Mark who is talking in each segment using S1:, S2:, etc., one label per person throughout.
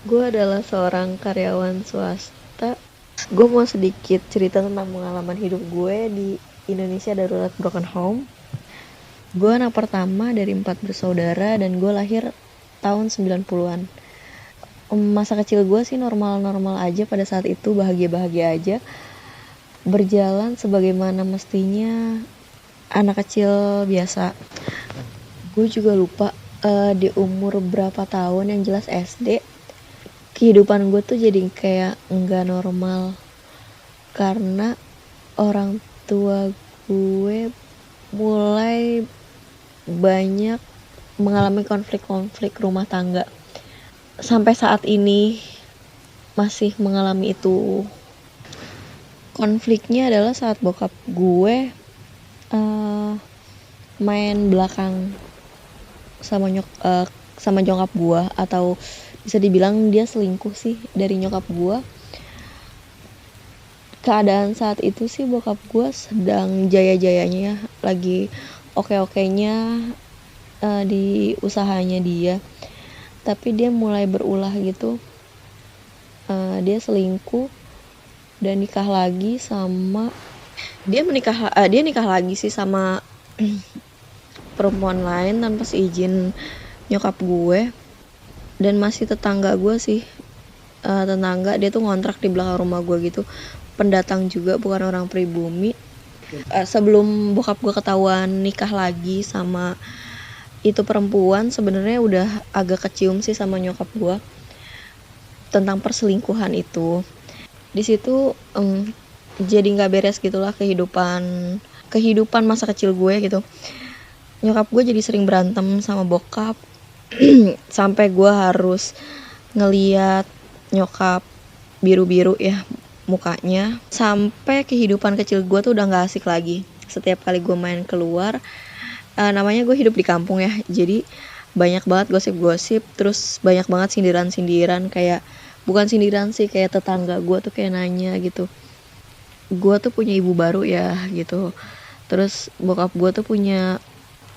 S1: Gue adalah seorang karyawan swasta. Gue mau sedikit cerita tentang pengalaman hidup gue di Indonesia Darurat Broken Home. Gue anak pertama dari 4 bersaudara dan gue lahir tahun 90-an. Masa kecil gue sih normal-normal aja pada saat itu, bahagia-bahagia aja. Berjalan sebagaimana mestinya anak kecil biasa. Gue juga lupa di umur berapa tahun, yang jelas SD. Kehidupan gue tuh jadi kayak nggak normal karena orang tua gue mulai banyak mengalami konflik-konflik rumah tangga. Sampai saat ini masih mengalami itu. Konfliknya adalah saat bokap gue main belakang sama nyokap gue, atau bisa dibilang dia selingkuh sih dari nyokap gue. Keadaan saat itu sih bokap gue sedang jaya-jayanya, lagi oke-okenya di usahanya dia, tapi dia mulai berulah gitu. Dia selingkuh dan nikah lagi sama dia nikah lagi sih sama perempuan lain tanpa seizin nyokap gue. Dan masih tetangga gue sih, tetangga dia tuh ngontrak di belakang rumah gue gitu, pendatang juga, bukan orang pribumi. Sebelum bokap gue ketahuan nikah lagi sama itu perempuan, sebenarnya udah agak kecium sih sama nyokap gue tentang perselingkuhan itu. Di situ jadi nggak beres gitulah kehidupan masa kecil gue gitu. Nyokap gue jadi sering berantem sama bokap sampai gue harus ngeliat nyokap biru-biru ya mukanya. Sampai kehidupan kecil gue tuh udah nggak asik lagi. Setiap kali gue main keluar, namanya gue hidup di kampung ya, jadi banyak banget gosip-gosip, terus banyak banget sindiran-sindiran, kayak bukan sindiran sih, kayak tetangga gue tuh kayak nanya gitu, gue tuh punya ibu baru ya gitu, terus bokap gue tuh punya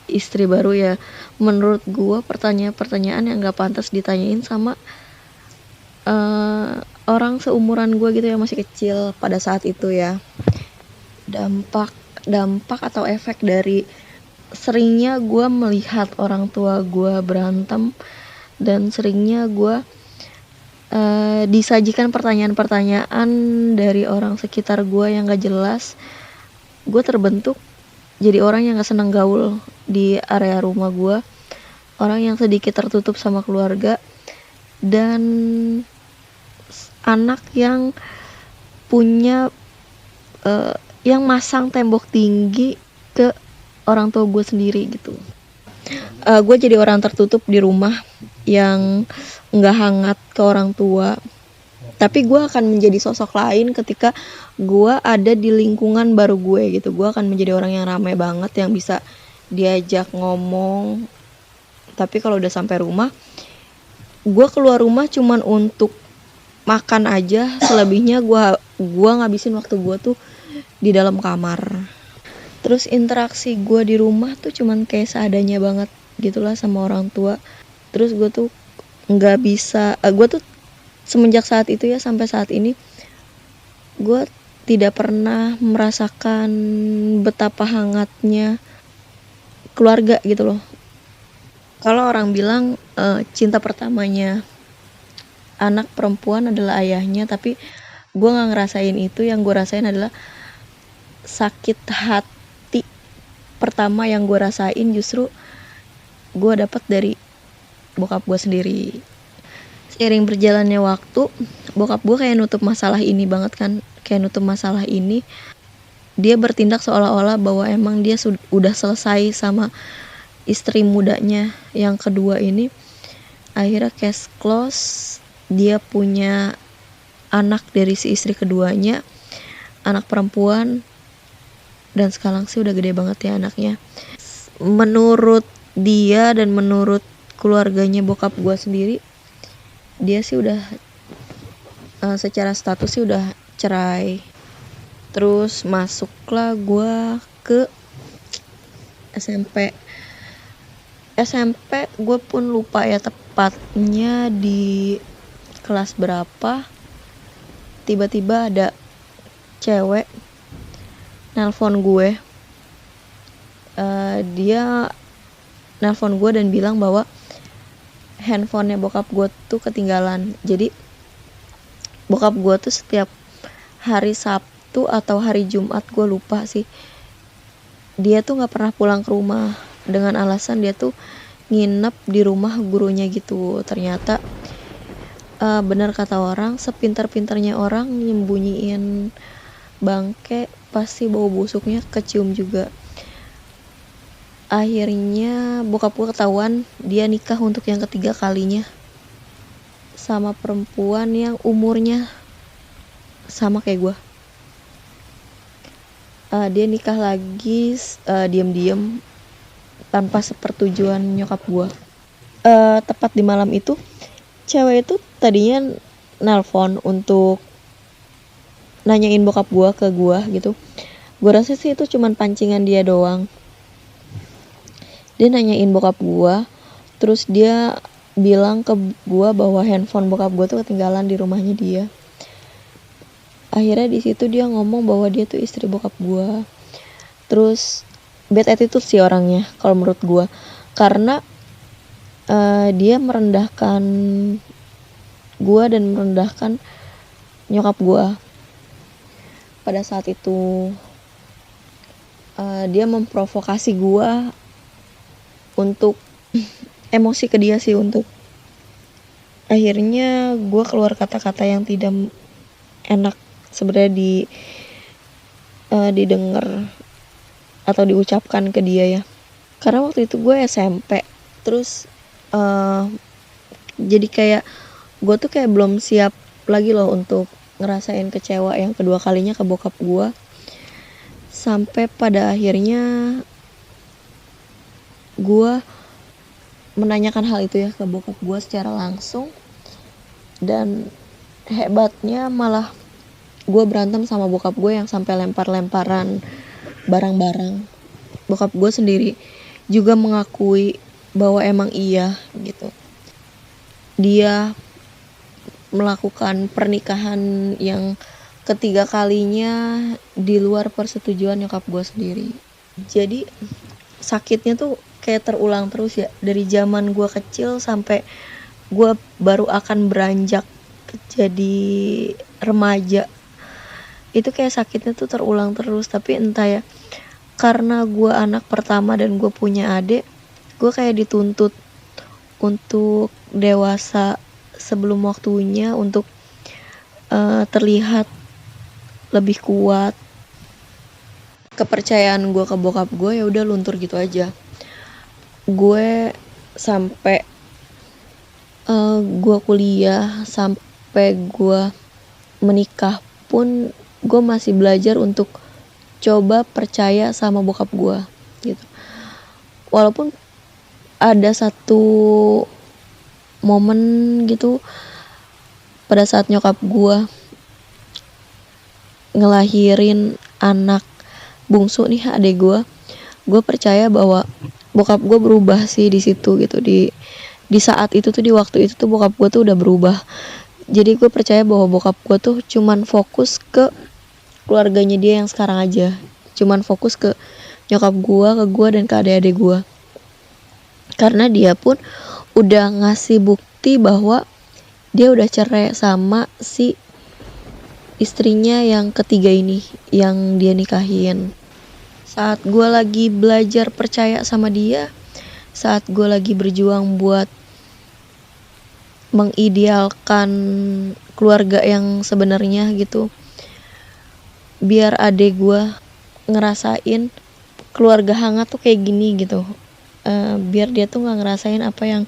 S1: istri baru ya. Menurut gue pertanyaan-pertanyaan yang gak pantas ditanyain sama orang seumuran gue gitu yang masih kecil pada saat itu ya. Dampak atau efek dari seringnya gue melihat orang tua gue berantem, dan seringnya gue disajikan pertanyaan-pertanyaan dari orang sekitar gue yang gak jelas. Gue terbentuk jadi orang yang gak senang gaul di area rumah gue, orang yang sedikit tertutup sama keluarga, dan anak yang punya yang masang tembok tinggi ke orang tua gue sendiri gitu. Gue jadi orang tertutup di rumah yang nggak hangat ke orang tua, tapi gue akan menjadi sosok lain ketika gue ada di lingkungan baru gue gitu. Gue akan menjadi orang yang ramai banget, yang bisa diajak ngomong. Tapi kalau udah sampai rumah, gue keluar rumah cuman untuk makan aja. Selebihnya gue ngabisin waktu gue tuh di dalam kamar. Terus interaksi gue di rumah tuh cuman kayak seadanya banget gitulah sama orang tua. Terus gue tuh nggak bisa, gue tuh semenjak saat itu ya sampai saat ini, gue tidak pernah merasakan betapa hangatnya keluarga gitu loh. Kalau orang bilang cinta pertamanya anak perempuan adalah ayahnya, tapi gue nggak ngerasain itu. Yang gue rasain adalah sakit hati pertama yang gue rasain justru gue dapat dari bokap gue sendiri. Seiring berjalannya waktu, bokap gue kayak nutup masalah ini banget kan, dia bertindak seolah-olah bahwa emang dia udah selesai sama istri mudanya yang kedua ini. Akhirnya case close, dia punya anak dari si istri keduanya, anak perempuan, dan sekarang sih udah gede banget ya anaknya. Menurut dia dan menurut keluarganya bokap gue sendiri, dia sih udah secara status sih udah cerai. Terus masuklah gue ke SMP. Gue pun lupa ya tepatnya di kelas berapa, tiba-tiba ada cewek nelpon gue. Dia nelpon gue dan bilang bahwa handphonenya bokap gue tuh ketinggalan. Jadi bokap gue tuh setiap hari Sabtu atau hari Jumat, gue lupa sih, dia tuh gak pernah pulang ke rumah dengan alasan dia tuh nginep di rumah gurunya gitu. Ternyata benar kata orang, sepintar-pintarnya orang nyembunyiin bangke, pasti bau busuknya kecium juga. Akhirnya bokap gue ketahuan dia nikah untuk yang ketiga kalinya sama perempuan yang umurnya sama kayak gue. Dia nikah lagi diam-diam tanpa sepertujuan nyokap gue. Tepat di malam itu, cewek itu tadinya nelpon untuk nanyain bokap gue ke gue gitu. Gue rasa sih itu cuman pancingan dia doang. Dia nanyain bokap gue, terus dia bilang ke gue bahwa handphone bokap gue tuh ketinggalan di rumahnya dia. Akhirnya di situ dia ngomong bahwa dia tuh istri bokap gue. Terus bad attitude sih orangnya kalau menurut gue, karena dia merendahkan gue dan merendahkan nyokap gue. Pada saat itu dia memprovokasi gue untuk emosi ke dia sih, untuk akhirnya gue keluar kata-kata yang tidak enak sebenarnya didengar atau diucapkan ke dia ya. Karena waktu itu gue SMP, terus jadi kayak gue tuh kayak belum siap lagi loh untuk ngerasain kecewa yang kedua kalinya ke bokap gue. Sampai pada akhirnya gue menanyakan hal itu ya ke bokap gue secara langsung, dan hebatnya malah gue berantem sama bokap gue yang sampai lempar-lemparan barang-barang. Bokap gue sendiri juga mengakui bahwa emang iya gitu, dia melakukan pernikahan yang ketiga kalinya di luar persetujuan nyokap gue sendiri. Jadi sakitnya tuh kayak terulang terus ya, dari zaman gue kecil sampai gue baru akan beranjak jadi remaja. Itu kayak sakitnya tuh terulang terus. Tapi entah ya, karena gue anak pertama dan gue punya adik, gue kayak dituntut untuk dewasa sebelum waktunya, untuk terlihat lebih kuat. Kepercayaan gue ke bokap gue ya udah luntur gitu aja. Gue sampai gue kuliah, sampai gue menikah pun gue masih belajar untuk coba percaya sama bokap gue gitu. Walaupun ada satu momen gitu pada saat nyokap gue ngelahirin anak bungsu nih, adek gue percaya bahwa bokap gue berubah sih di situ gitu. Di saat itu tuh, di waktu itu tuh bokap gue tuh udah berubah. Jadi gue percaya bahwa bokap gue tuh cuman fokus ke keluarganya dia yang sekarang aja, cuman fokus ke nyokap gue, ke gue, dan ke adik-adik gue. Karena dia pun udah ngasih bukti bahwa dia udah cerai sama si istrinya yang ketiga ini, yang dia nikahin. Saat gue lagi belajar percaya sama dia, saat gue lagi berjuang buat mengidealkan keluarga yang sebenarnya gitu, biar adek gue ngerasain keluarga hangat tuh kayak gini gitu, biar dia tuh gak ngerasain apa yang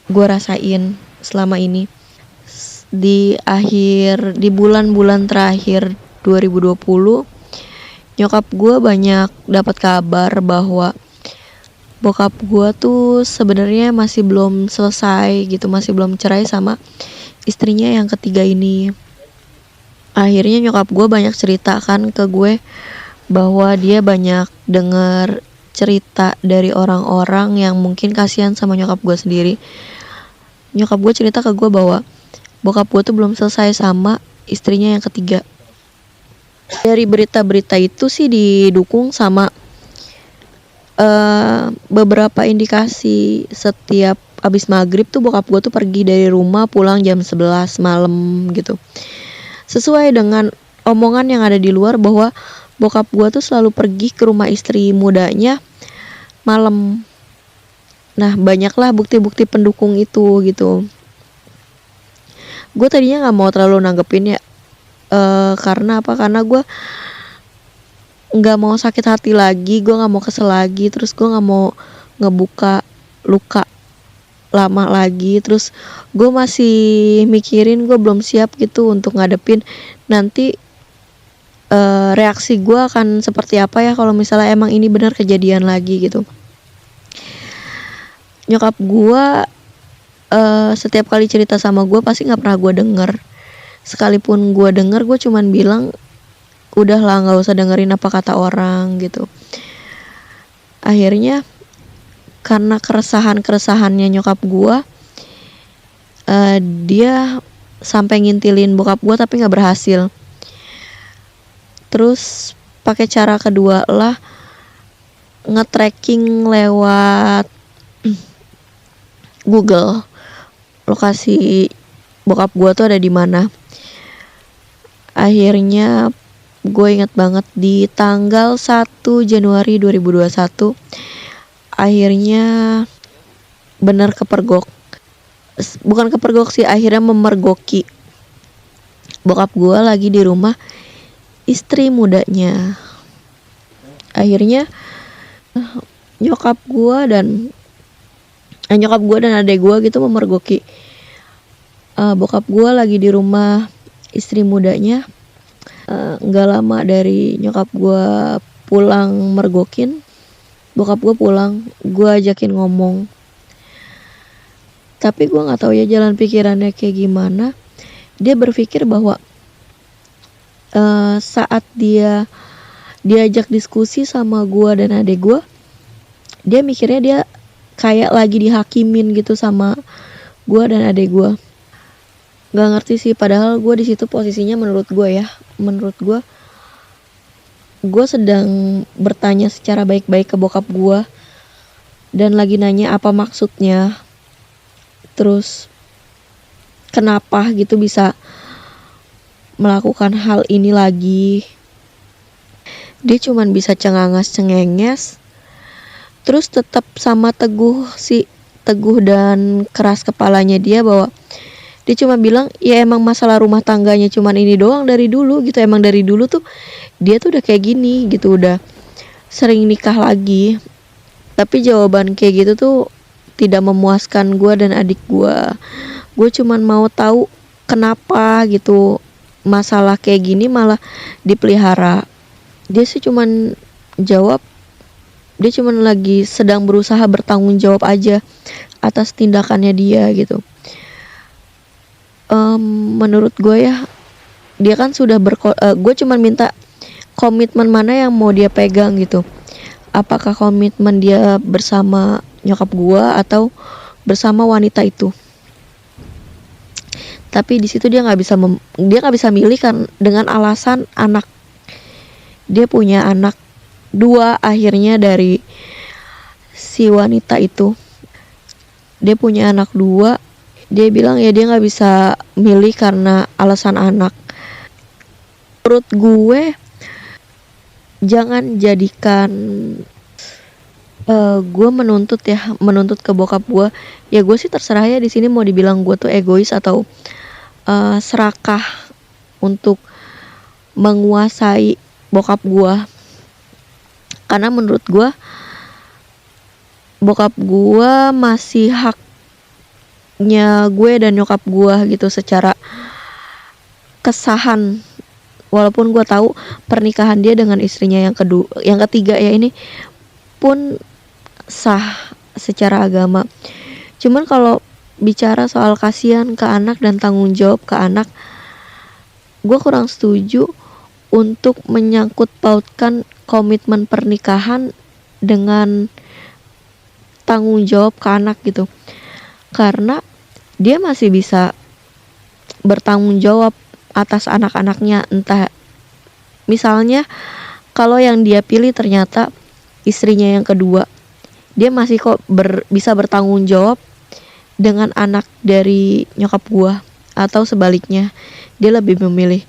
S1: gue rasain selama ini. Di bulan-bulan terakhir 2020, nyokap gue banyak dapat kabar bahwa bokap gue tuh sebenarnya masih belum selesai gitu, masih belum cerai sama istrinya yang ketiga ini. Akhirnya nyokap gue banyak cerita kan ke gue bahwa dia banyak dengar cerita dari orang-orang yang mungkin kasihan sama nyokap gue sendiri. Nyokap gue cerita ke gue bahwa bokap gue tuh belum selesai sama istrinya yang ketiga. Dari berita-berita itu sih didukung sama beberapa indikasi. Setiap abis maghrib tuh bokap gue tuh pergi dari rumah pulang jam 11 malam gitu. Sesuai dengan omongan yang ada di luar bahwa bokap gue tuh selalu pergi ke rumah istri mudanya malam. Nah, banyaklah bukti-bukti pendukung itu gitu. Gue tadinya nggak mau terlalu nanggepin ya, karena apa? Karena gue nggak mau sakit hati lagi, gue nggak mau kesel lagi, terus gue nggak mau ngebuka luka lama lagi. Terus gue masih mikirin gue belum siap gitu untuk ngadepin nanti reaksi gue akan seperti apa ya kalau misalnya emang ini benar kejadian lagi gitu. Nyokap gue setiap kali cerita sama gue pasti nggak pernah gue denger. Sekalipun gue denger, gue cuman bilang udahlah nggak usah dengerin apa kata orang gitu. Akhirnya karena keresahannya nyokap gue, dia sampai ngintilin bokap gue tapi nggak berhasil. Terus pakai cara kedua lah nge-tracking lewat Google lokasi bokap gue tuh ada di mana. Akhirnya gue inget banget di tanggal 1 Januari 2021 akhirnya bener kepergok. Bukan kepergok sih, akhirnya memergoki. Bokap gue lagi di rumah istri mudanya. Akhirnya nyokap gue dan adek gue gitu memergoki. Bokap gue lagi di rumah istri mudanya. Nggak lama dari nyokap gue pulang mergokin, bokap gue pulang, gue ajakin ngomong. Tapi gue nggak tahu ya jalan pikirannya kayak gimana. Dia berpikir bahwa saat dia diajak diskusi sama gue dan adek gue, dia mikirnya dia kayak lagi dihakimin gitu sama gue dan adek gue. Gak ngerti sih, padahal gue di situ posisinya menurut gue sedang bertanya secara baik-baik ke bokap gue dan lagi nanya apa maksudnya, terus kenapa gitu bisa melakukan hal ini lagi. Dia cuman bisa cengenges, terus tetap sama teguh dan keras kepalanya dia bahwa dia cuma bilang ya emang masalah rumah tangganya cuman ini doang dari dulu gitu. Emang dari dulu tuh dia tuh udah kayak gini gitu, udah sering nikah lagi. Tapi jawaban kayak gitu tuh tidak memuaskan gue dan adik gue. Gue cuman mau tahu kenapa gitu masalah kayak gini malah dipelihara. Dia sih cuman jawab dia cuman lagi sedang berusaha bertanggung jawab aja atas tindakannya dia gitu. Menurut gue ya, dia kan sudah gue cuman minta komitmen mana yang mau dia pegang gitu. Apakah komitmen dia bersama nyokap gue atau bersama wanita itu. Tapi di situ dia nggak bisa milih kan, dengan alasan anak. Dia punya anak 2 akhirnya dari si wanita itu. Dia punya anak 2. Dia bilang ya dia nggak bisa milih karena alasan anak. Menurut gue jangan jadikan gue menuntut ke bokap gue. Ya gue sih terserah ya di sini mau dibilang gue tuh egois atau serakah untuk menguasai bokap gue. Karena menurut gue bokap gue masih haknya gue dan nyokap gue gitu secara kesahan. Walaupun gue tahu pernikahan dia dengan istrinya yang ketiga ya ini pun sah secara agama. Cuman kalau bicara soal kasihan ke anak dan tanggung jawab ke anak, gue kurang setuju untuk menyangkut pautkan komitmen pernikahan dengan tanggung jawab ke anak gitu. Karena dia masih bisa bertanggung jawab atas anak-anaknya. Entah misalnya kalau yang dia pilih ternyata istrinya yang kedua, dia masih kok bisa bertanggung jawab dengan anak dari nyokap gua, atau sebaliknya dia lebih memilih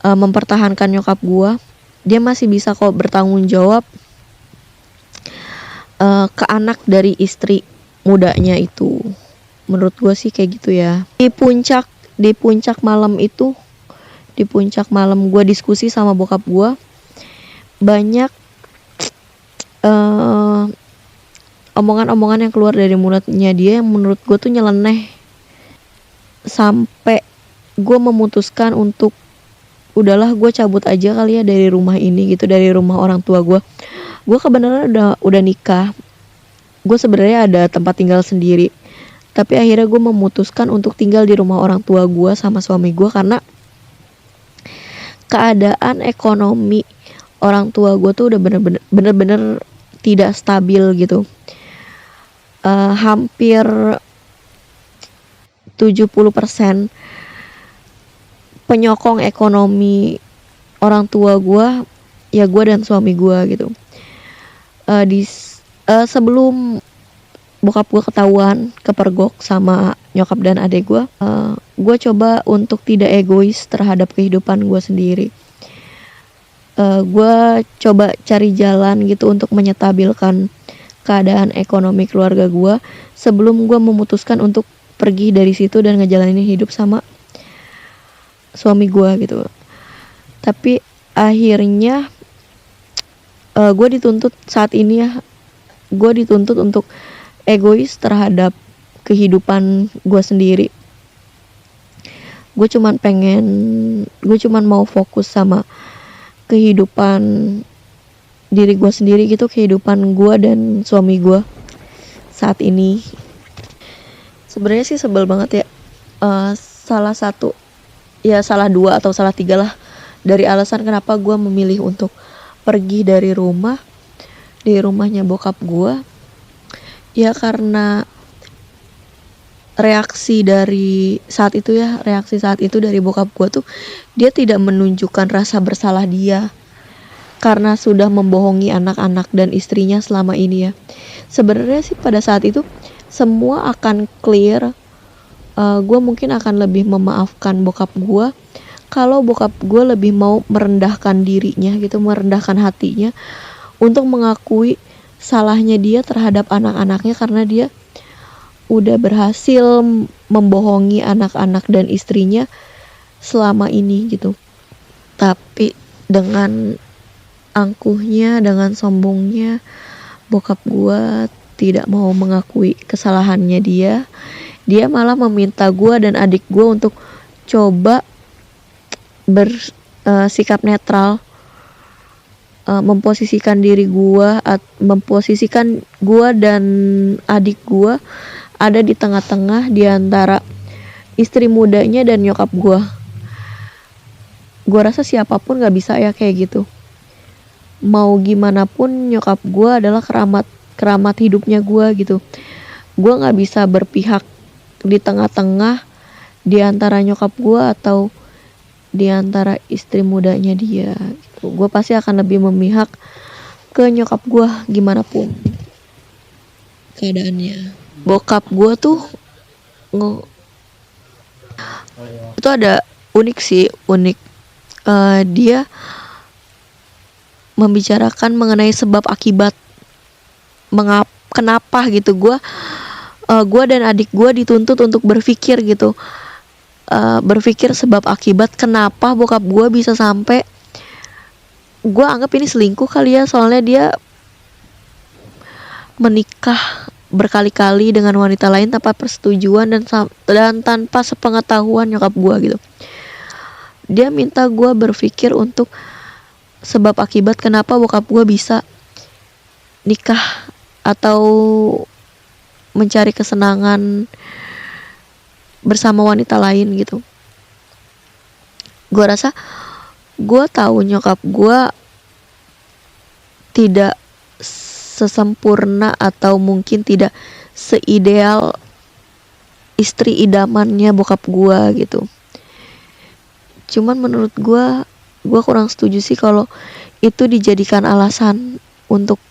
S1: mempertahankan nyokap gua, dia masih bisa kok bertanggung jawab ke anak dari istri mudanya itu. Menurut gua sih kayak gitu ya. Di puncak malam itu, di puncak malam gua diskusi sama bokap gua, banyak omongan-omongan yang keluar dari mulutnya dia yang menurut gue tuh nyeleneh, sampai gue memutuskan untuk udahlah gue cabut aja kali ya dari rumah ini gitu, dari rumah orang tua gue. Gue kebenaran udah nikah, gue sebenarnya ada tempat tinggal sendiri, tapi akhirnya gue memutuskan untuk tinggal di rumah orang tua gue sama suami gue karena keadaan ekonomi orang tua gue tuh udah bener-bener tidak stabil gitu. Hampir 70% penyokong ekonomi orang tua gue ya gue dan suami gue gitu. Sebelum bokap gue ketahuan kepergok sama nyokap dan adik gue coba untuk tidak egois terhadap kehidupan gue sendiri. Gue coba cari jalan gitu untuk menyetabilkan keadaan ekonomi keluarga gue sebelum gue memutuskan untuk pergi dari situ dan ngejalanin hidup sama suami gue gitu. Tapi akhirnya gue dituntut saat ini ya, gue dituntut untuk egois terhadap kehidupan gue sendiri. Gue cuman mau fokus sama kehidupan diri gue sendiri gitu, kehidupan gue dan suami gue saat ini. Sebenarnya sih sebel banget ya. Salah dua atau salah tiga lah dari alasan kenapa gue memilih untuk pergi dari rumahnya bokap gue. Ya karena reaksi saat itu dari bokap gue tuh, dia tidak menunjukkan rasa bersalah dia karena sudah membohongi anak-anak dan istrinya selama ini ya. Sebenarnya sih pada saat itu semua akan clear. Gue mungkin akan lebih memaafkan bokap gue kalau bokap gue lebih mau merendahkan dirinya gitu, merendahkan hatinya untuk mengakui salahnya dia terhadap anak-anaknya karena dia udah berhasil membohongi anak-anak dan istrinya selama ini gitu. Tapi dengan angkuhnya, dengan sombongnya, bokap gue tidak mau mengakui kesalahannya dia. Dia malah meminta gue dan adik gue untuk coba bersikap netral, memposisikan gue dan adik gue ada di tengah-tengah di antara istri mudanya dan nyokap gue. Gue rasa siapapun gak bisa ya kayak gitu. Mau gimana pun nyokap gue adalah keramat hidupnya gue gitu. Gue gak bisa berpihak di tengah-tengah di antara nyokap gue atau di antara istri mudanya dia gitu. Gue pasti akan lebih memihak ke nyokap gue gimana pun keadaannya. Bokap gue tuh itu ada unik. Dia membicarakan mengenai sebab akibat, kenapa gitu. Gue dan adik gue dituntut untuk berpikir gitu, berpikir sebab akibat kenapa bokap gue bisa sampai, gue anggap ini selingkuh kali ya, soalnya dia menikah berkali-kali dengan wanita lain tanpa persetujuan dan tanpa sepengetahuan nyokap gue gitu. Dia minta gue berpikir untuk sebab akibat kenapa bokap gue bisa nikah atau mencari kesenangan bersama wanita lain gitu. Gue rasa gue tahu nyokap gue tidak sesempurna atau mungkin tidak seideal istri idamannya bokap gue gitu. Cuman menurut gue kurang setuju sih kalau itu dijadikan alasan untuk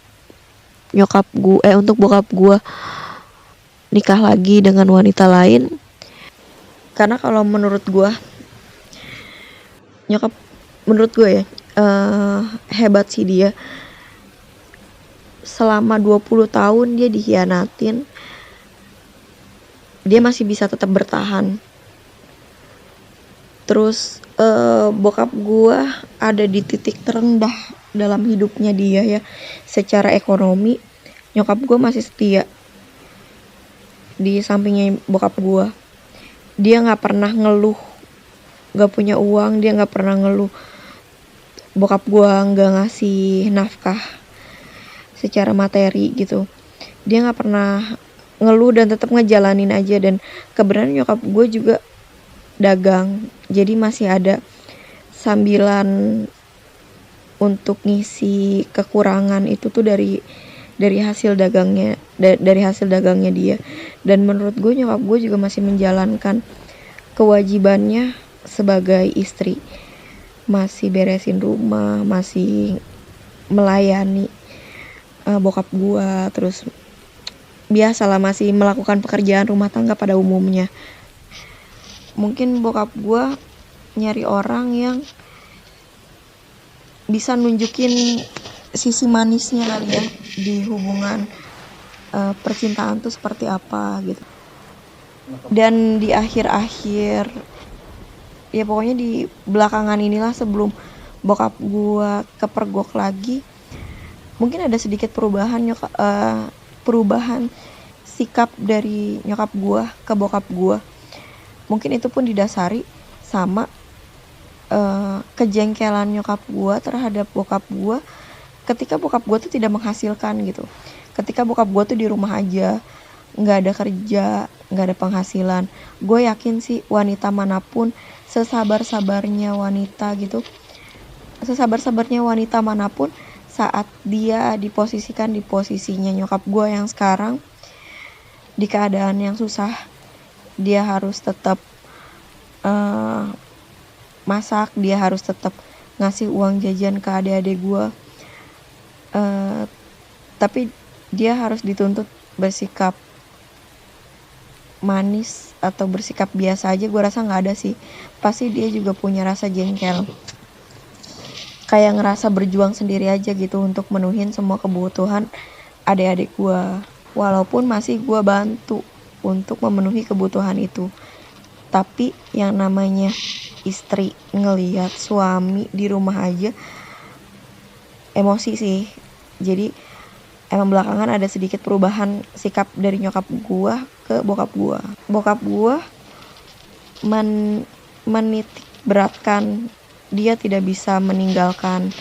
S1: untuk bokap gue nikah lagi dengan wanita lain. Karena kalau menurut gue ya hebat sih dia. Selama 20 tahun dia dikhianatin, dia masih bisa tetap bertahan. Terus bokap gue ada di titik terendah dalam hidupnya dia ya, secara ekonomi. Nyokap gue masih setia di sampingnya bokap gue. Dia nggak pernah ngeluh nggak punya uang, dia nggak pernah ngeluh bokap gue nggak ngasih nafkah secara materi gitu. Dia nggak pernah ngeluh dan tetap ngejalanin aja. Dan kebenaran nyokap gue juga dagang, jadi masih ada sambilan untuk ngisi kekurangan itu tuh dari hasil dagangnya dia. Dan menurut gue nyokap gue juga masih menjalankan kewajibannya sebagai istri, masih beresin rumah, masih melayani bokap gue, terus biasalah masih melakukan pekerjaan rumah tangga pada umumnya. Mungkin bokap gue nyari orang yang bisa nunjukin sisi manisnya kali ya di hubungan percintaan tuh seperti apa gitu. Dan di akhir-akhir ya pokoknya di belakangan inilah, sebelum bokap gue kepergok lagi, mungkin ada sedikit perubahan sikap dari nyokap gue ke bokap gue. Mungkin itu pun didasari sama kejengkelan nyokap gue terhadap bokap gue ketika bokap gue tuh tidak menghasilkan gitu. Ketika bokap gue tuh di rumah aja, nggak ada kerja, nggak ada penghasilan. Gue yakin sih wanita manapun, sesabar-sabarnya wanita manapun, saat dia diposisikan di posisinya nyokap gue yang sekarang, di keadaan yang susah, dia harus tetap masak, dia harus tetap ngasih uang jajan ke adik-adik gue, tapi dia harus dituntut bersikap manis atau bersikap biasa aja. Gue rasa nggak ada sih, pasti dia juga punya rasa jengkel, kayak ngerasa berjuang sendiri aja gitu untuk menuhin semua kebutuhan adik-adik gue, walaupun masih gue bantu untuk memenuhi kebutuhan itu. Tapi yang namanya istri ngelihat suami di rumah aja emosi sih. Jadi emang belakangan ada sedikit perubahan sikap dari nyokap gue ke bokap gue. Bokap gue menitik beratkan dia tidak bisa meninggalkan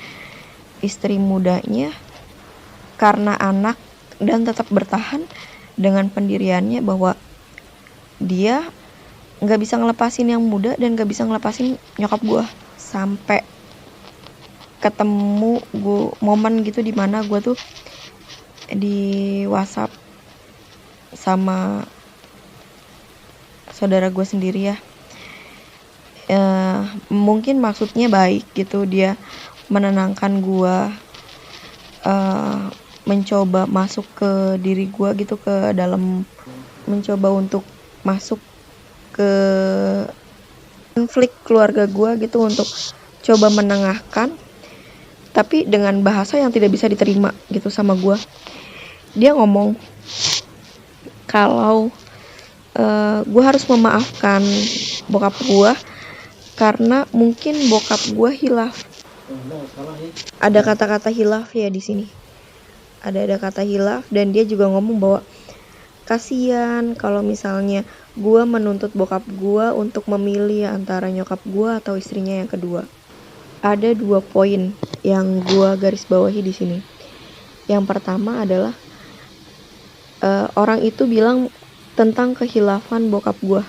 S1: istri mudanya karena anak, dan tetap bertahan dengan pendiriannya bahwa dia nggak bisa ngelepasin yang muda dan nggak bisa ngelepasin nyokap gue. Sampai ketemu gue momen gitu dimana gue tuh di WhatsApp sama saudara gue sendiri ya, mungkin maksudnya baik gitu, dia menenangkan gue, mencoba masuk ke diri gue gitu, ke dalam, mencoba untuk masuk ke konflik keluarga gue gitu, untuk coba menengahkan, tapi dengan bahasa yang tidak bisa diterima gitu sama gue. Dia ngomong kalau gue harus memaafkan bokap gue karena mungkin bokap gue hilaf. Ada kata-kata hilaf ya di sini. Ada kata hilaf, dan dia juga ngomong bahwa kasihan kalau misalnya gue menuntut bokap gue untuk memilih antara nyokap gue atau istrinya yang kedua. Ada 2 poin yang gue garis bawahi di sini. Yang pertama adalah orang itu bilang tentang kehilafan bokap gue.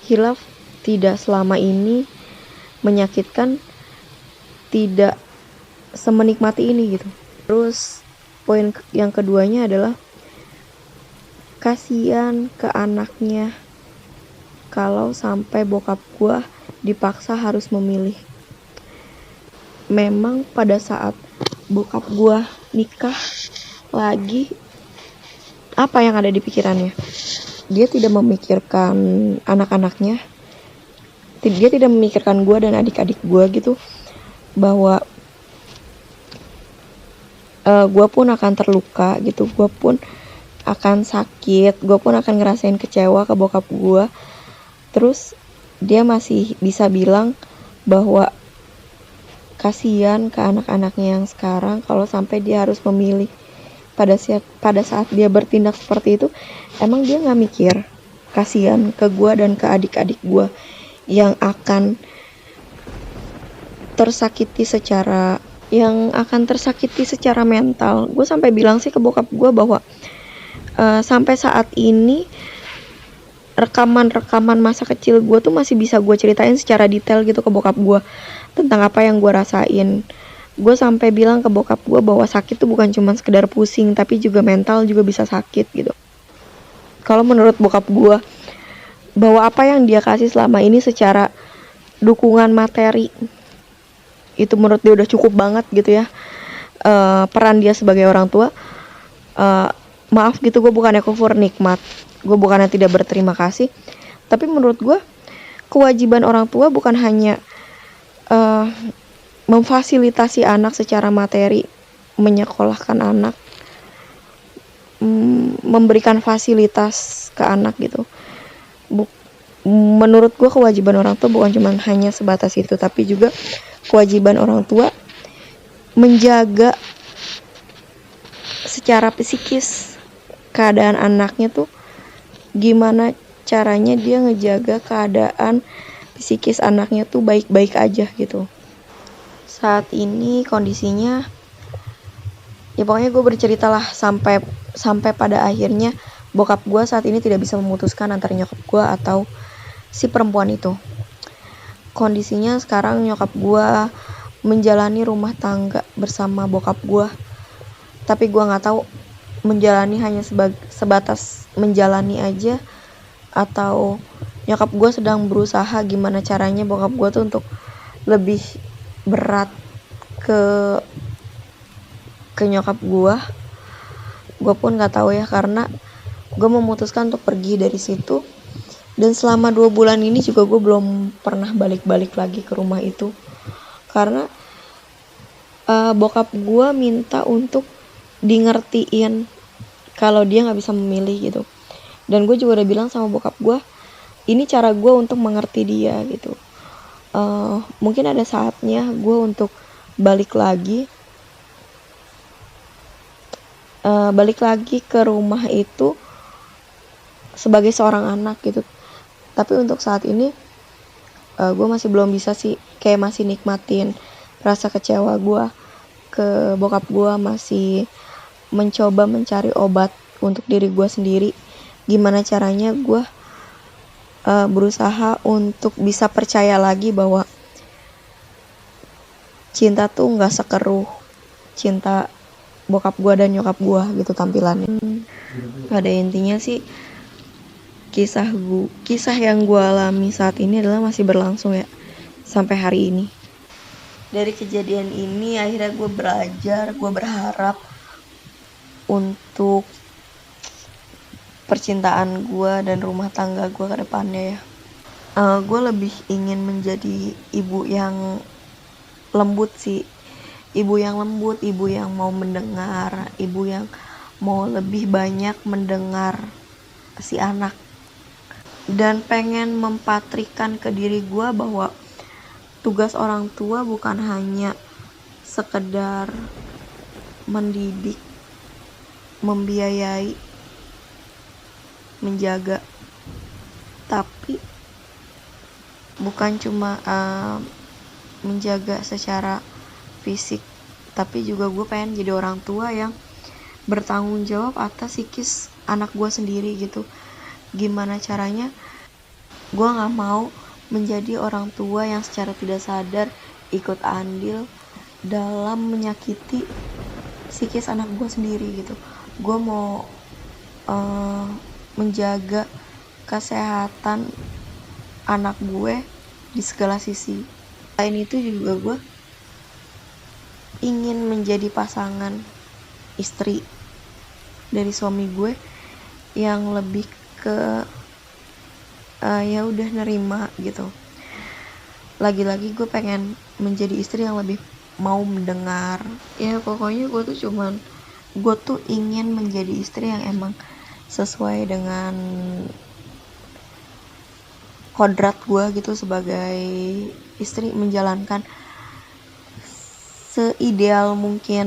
S1: Hilaf tidak selama ini menyakitkan, tidak semenikmati ini gitu. Terus poin yang keduanya adalah kasihan ke kalau sampai bokap gue dipaksa harus memilih. Memang pada saat bokap gue nikah lagi, apa yang ada di pikirannya? Dia tidak memikirkan anak-anaknya, dia tidak memikirkan gue dan adik-adik gue gitu, bahwa gue pun akan terluka gitu, gue pun akan sakit, gue pun akan ngerasain kecewa ke bokap gue. Terus dia masih bisa bilang bahwa kasihan ke anak-anaknya yang sekarang kalau sampai dia harus memilih. Pada saat dia bertindak seperti itu, emang dia nggak mikir kasihan ke gue dan ke adik-adik gue yang akan tersakiti secara mental. Gue sampai bilang sih ke bokap gue bahwa sampai saat ini rekaman masa kecil gue tuh masih bisa gue ceritain secara detail gitu ke bokap gue tentang apa yang gue rasain. Gue sampai bilang ke bokap gue bahwa sakit tuh bukan cuma sekedar pusing, tapi juga mental juga bisa sakit gitu. Kalau menurut bokap gue, bahwa apa yang dia kasih selama ini secara dukungan materi itu menurut dia udah cukup banget gitu ya. Peran dia sebagai orang tua, maaf gitu, gue bukannya kufur nikmat, gue bukannya tidak berterima kasih, tapi menurut gue kewajiban orang tua bukan hanya memfasilitasi anak secara materi, menyekolahkan anak, memberikan fasilitas ke anak gitu. Menurut gue kewajiban orang tua bukan cuma hanya sebatas itu, tapi juga kewajiban orang tua menjaga secara psikis keadaan anaknya tuh, gimana caranya dia ngejaga keadaan psikis anaknya tuh baik-baik aja gitu. Saat ini kondisinya, ya pokoknya gue bercerita lah sampai pada akhirnya bokap gue saat ini tidak bisa memutuskan antara nyokap gue atau si perempuan itu. Kondisinya sekarang nyokap gue menjalani rumah tangga bersama bokap gue, tapi gue nggak tahu menjalani hanya sebatas menjalani aja, atau nyokap gue sedang berusaha gimana caranya bokap gue tuh untuk lebih berat ke nyokap gue pun nggak tahu ya, karena gue memutuskan untuk pergi dari situ. Dan selama 2 bulan ini juga gue belum pernah balik lagi ke rumah itu, karena bokap gue minta untuk di ngertiin kalau dia nggak bisa memilih gitu. Dan gue juga udah bilang sama bokap gue, ini cara gue untuk mengerti dia gitu. Mungkin ada saatnya gue untuk balik lagi ke rumah itu sebagai seorang anak gitu. Tapi untuk saat ini gue masih belum bisa sih, kayak masih nikmatin rasa kecewa gue ke bokap gue, masih mencoba mencari obat untuk diri gue sendiri, gimana caranya gue berusaha untuk bisa percaya lagi bahwa cinta tuh gak sekeruh cinta bokap gue dan nyokap gue gitu tampilannya. Pada intinya sih kisah yang gue alami saat ini adalah masih berlangsung ya sampai hari ini. Dari kejadian ini akhirnya gue belajar, gue berharap untuk percintaan gue dan rumah tangga gue ke depannya ya. Gue lebih ingin menjadi ibu yang lembut sih, ibu yang lembut, ibu yang mau mendengar, ibu yang mau lebih banyak mendengar si anak. Dan pengen mempatrikan ke diri gue bahwa tugas orang tua bukan hanya sekedar mendidik, membiayai, menjaga, tapi bukan cuma menjaga secara fisik, tapi juga gue pengen jadi orang tua yang bertanggung jawab atas psikis anak gue sendiri gitu. Gimana caranya gue gak mau menjadi orang tua yang secara tidak sadar ikut andil dalam menyakiti psikis anak gue sendiri gitu. Gue mau menjaga kesehatan anak gue di segala sisi. Selain itu juga gue ingin menjadi pasangan istri dari suami gue yang lebih ke ya udah nerima gitu. Lagi-lagi gue pengen menjadi istri yang lebih mau mendengar. Ya pokoknya gue tuh ingin menjadi istri yang emang sesuai dengan kodrat gue gitu sebagai istri, menjalankan seideal mungkin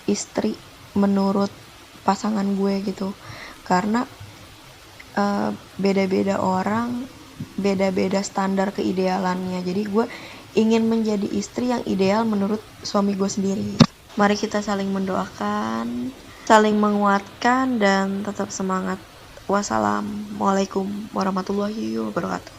S1: istri menurut pasangan gue gitu. Karena beda-beda orang, beda-beda standar keidealannya. Jadi gue ingin menjadi istri yang ideal menurut suami gue sendiri. Mari kita saling mendoakan, saling menguatkan, dan tetap semangat. Wassalamualaikum warahmatullahi wabarakatuh.